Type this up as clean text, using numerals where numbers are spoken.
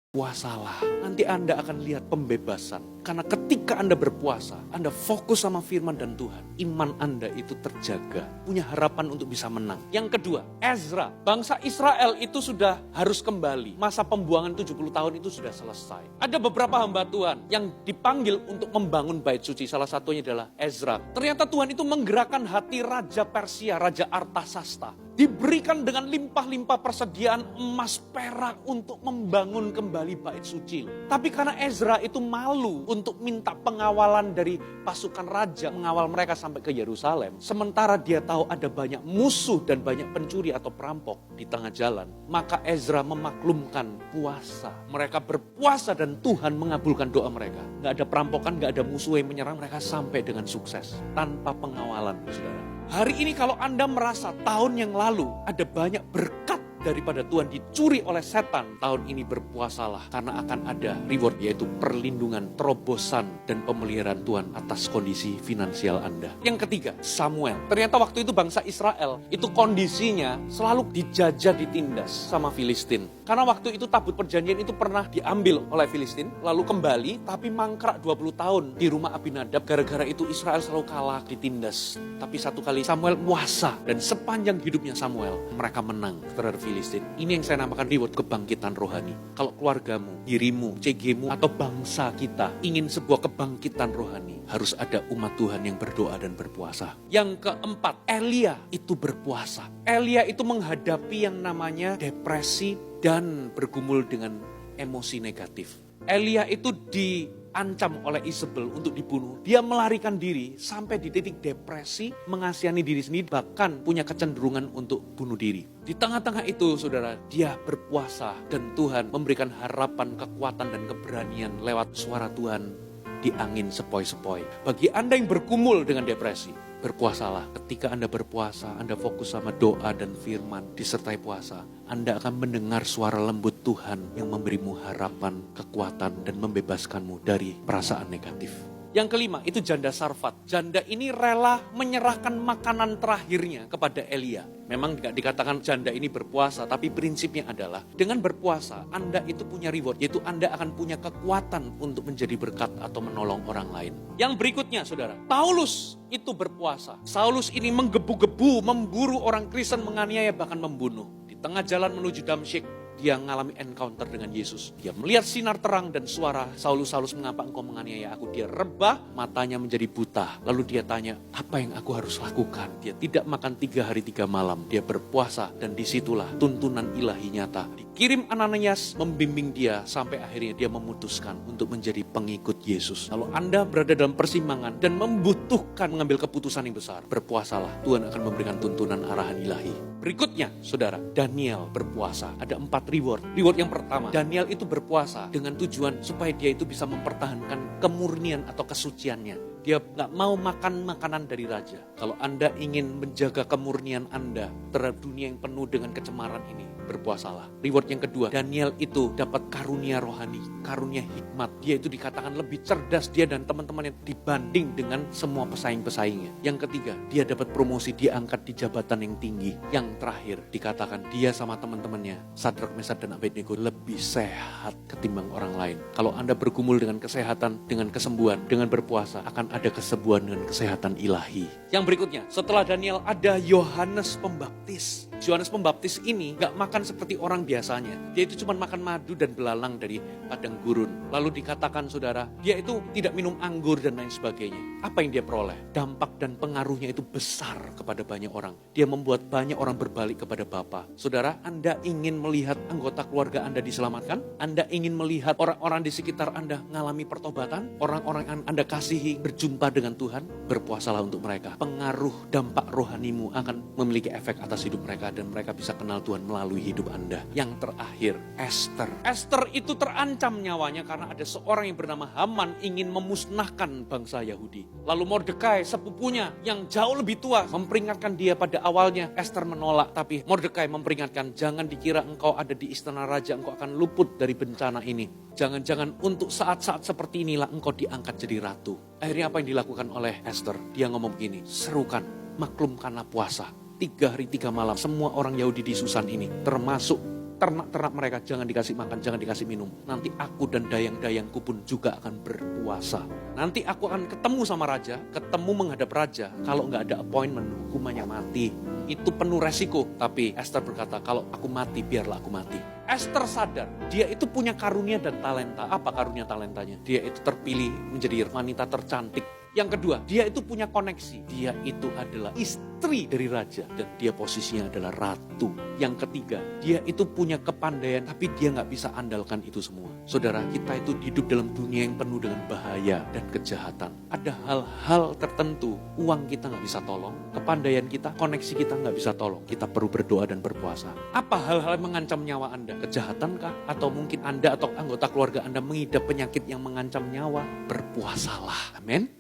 Puasalah, nanti Anda akan lihat pembebasan. Karena ketika Anda berpuasa, Anda fokus sama firman dan Tuhan, iman Anda itu terjaga, punya harapan untuk bisa menang. Yang kedua, Ezra, bangsa Israel itu sudah harus kembali. Masa pembuangan 70 tahun itu sudah selesai. Ada beberapa hamba Tuhan yang dipanggil untuk membangun bait suci, salah satunya adalah Ezra. Ternyata Tuhan itu menggerakkan hati Raja Persia, Raja Artasasta. Diberikan dengan limpah-limpah persediaan emas perak untuk membangun kembali bait suci. Tapi karena Ezra itu malu untuk minta pengawalan dari pasukan raja mengawal mereka sampai ke Yerusalem. Sementara dia tahu ada banyak musuh dan banyak pencuri atau perampok di tengah jalan. Maka Ezra memaklumkan puasa. Mereka berpuasa dan Tuhan mengabulkan doa mereka. Gak ada perampokan, gak ada musuh yang menyerang mereka sampai dengan sukses. Tanpa pengawalan, saudara. Hari ini kalau Anda merasa tahun yang lalu ada banyak berkat daripada Tuhan dicuri oleh setan, tahun ini berpuasalah karena akan ada reward, yaitu perlindungan, terobosan, dan pemeliharaan Tuhan atas kondisi finansial Anda. Yang ketiga, Samuel. Ternyata waktu itu bangsa Israel itu kondisinya selalu dijajah, ditindas sama Filistin. Karena waktu itu tabut perjanjian itu pernah diambil oleh Filistin, lalu kembali, tapi mangkrak 20 tahun di rumah Abinadab. Gara-gara itu Israel selalu kalah, ditindas. Tapi satu kali Samuel puasa, dan sepanjang hidupnya Samuel, mereka menang terhadap Filistin. Ini yang saya namakan reward kebangkitan rohani. Kalau keluargamu, dirimu, CG-mu, atau bangsa kita ingin sebuah kebangkitan rohani, harus ada umat Tuhan yang berdoa dan berpuasa. Yang keempat, Elia itu berpuasa. Elia itu menghadapi yang namanya depresi dan bergumul dengan emosi negatif. Elia itu diancam oleh Isabel untuk dibunuh. Dia melarikan diri sampai di titik depresi, mengasihani diri sendiri, bahkan punya kecenderungan untuk bunuh diri. Di tengah-tengah itu, saudara, dia berpuasa dan Tuhan memberikan harapan, kekuatan, dan keberanian lewat suara Tuhan di angin sepoi-sepoi. Bagi Anda yang bergumul dengan depresi, berpuasalah. Ketika Anda berpuasa, Anda fokus sama doa dan firman, disertai puasa, Anda akan mendengar suara lembut Tuhan yang memberimu harapan, kekuatan, dan membebaskanmu dari perasaan negatif. Yang kelima, itu janda Sarfat. Janda ini rela menyerahkan makanan terakhirnya kepada Elia. Memang tidak dikatakan janda ini berpuasa, tapi prinsipnya adalah dengan berpuasa, Anda itu punya reward, yaitu Anda akan punya kekuatan untuk menjadi berkat atau menolong orang lain. Yang berikutnya, saudara, Paulus itu berpuasa. Saulus ini menggebu-gebu, memburu orang Kristen, menganiaya, bahkan membunuh. Di tengah jalan menuju Damsyik, dia mengalami encounter dengan Yesus. Dia melihat sinar terang dan suara, Saulus, Saulus, mengapa engkau menganiaya aku? Dia rebah, matanya menjadi buta. Lalu dia tanya, apa yang aku harus lakukan? Dia tidak makan 3 hari 3 malam. Dia berpuasa dan disitulah tuntunan ilahi nyata. Dikirim Ananias membimbing dia sampai akhirnya dia memutuskan untuk menjadi pengikut Yesus. Lalu Anda berada dalam persimpangan dan membutuhkan mengambil keputusan yang besar, berpuasalah. Tuhan akan memberikan tuntunan arahan ilahi. Berikutnya, saudara, Daniel berpuasa. Ada 4 reward. Reward yang pertama, Daniel itu berpuasa dengan tujuan supaya dia itu bisa mempertahankan kemurnian atau kesuciannya. Dia gak mau makan makanan dari raja. Kalau Anda ingin menjaga kemurnian Anda terhadap dunia yang penuh dengan kecemaran ini, berpuasalah. Reward yang kedua, Daniel itu dapat karunia rohani, karunia hikmat. Dia itu dikatakan lebih cerdas, dia dan teman-temannya, dibanding dengan semua pesaing-pesaingnya. Yang ketiga, dia dapat promosi, diangkat di jabatan yang tinggi. Yang terakhir, dikatakan dia sama teman-temannya, Sadrak, Mesak, dan Abednego, lebih sehat ketimbang orang lain. Kalau Anda bergumul dengan kesehatan, dengan kesembuhan, dengan berpuasa, akan ada kesembuhan dan kesehatan ilahi. Yang berikutnya, setelah Daniel ada Yohanes Pembaptis. Yohanes Pembaptis ini gak makan seperti orang biasanya. Dia itu cuma makan madu dan belalang dari padang gurun. Lalu dikatakan, saudara, dia itu tidak minum anggur dan lain sebagainya. Apa yang dia peroleh? Dampak dan pengaruhnya itu besar kepada banyak orang. Dia membuat banyak orang berbalik kepada Bapa. Saudara, Anda ingin melihat anggota keluarga Anda diselamatkan? Anda ingin melihat orang-orang di sekitar Anda mengalami pertobatan? Orang-orang yang Anda kasihi berjumpa dengan Tuhan? Berpuasalah untuk mereka. Pengaruh dampak rohanimu akan memiliki efek atas hidup mereka dan mereka bisa kenal Tuhan melalui hidup Anda. Yang terakhir, Esther. Esther itu terancam nyawanya karena ada seorang yang bernama Haman ingin memusnahkan bangsa Yahudi. Lalu Mordekai, sepupunya yang jauh lebih tua, memperingatkan dia. Pada awalnya Esther menolak, tapi Mordekai memperingatkan, jangan dikira engkau ada di istana raja, engkau akan luput dari bencana ini. Jangan-jangan untuk saat-saat seperti inilah engkau diangkat jadi ratu. Akhirnya apa yang dilakukan oleh Esther? Dia ngomong begini, serukan, maklumkanlah puasa. 3 hari 3 malam, semua orang Yahudi di Susan ini, termasuk ternak-ternak mereka jangan dikasih makan, jangan dikasih minum. Nanti aku dan dayang-dayangku pun juga akan berpuasa. Nanti aku akan ketemu sama raja, ketemu menghadap raja. Kalau nggak ada appointment, hukumannya mati. Itu penuh resiko. Tapi Esther berkata, kalau aku mati, biarlah aku mati. Esther sadar, dia itu punya karunia dan talenta. Apa karunia talentanya? Dia itu terpilih menjadi wanita tercantik. Yang kedua, dia itu punya koneksi. Dia itu adalah istri dari raja. Dan dia posisinya adalah ratu. Yang ketiga, dia itu punya kepandaian. Tapi dia gak bisa andalkan itu semua. Saudara, kita itu hidup dalam dunia yang penuh dengan bahaya dan kejahatan. Ada hal-hal tertentu, uang kita gak bisa tolong. Kepandaian kita, koneksi kita gak bisa tolong. Kita perlu berdoa dan berpuasa. Apa hal-hal yang mengancam nyawa Anda? Kejahatankah? Atau mungkin Anda atau anggota keluarga Anda mengidap penyakit yang mengancam nyawa? Berpuasalah. Amin.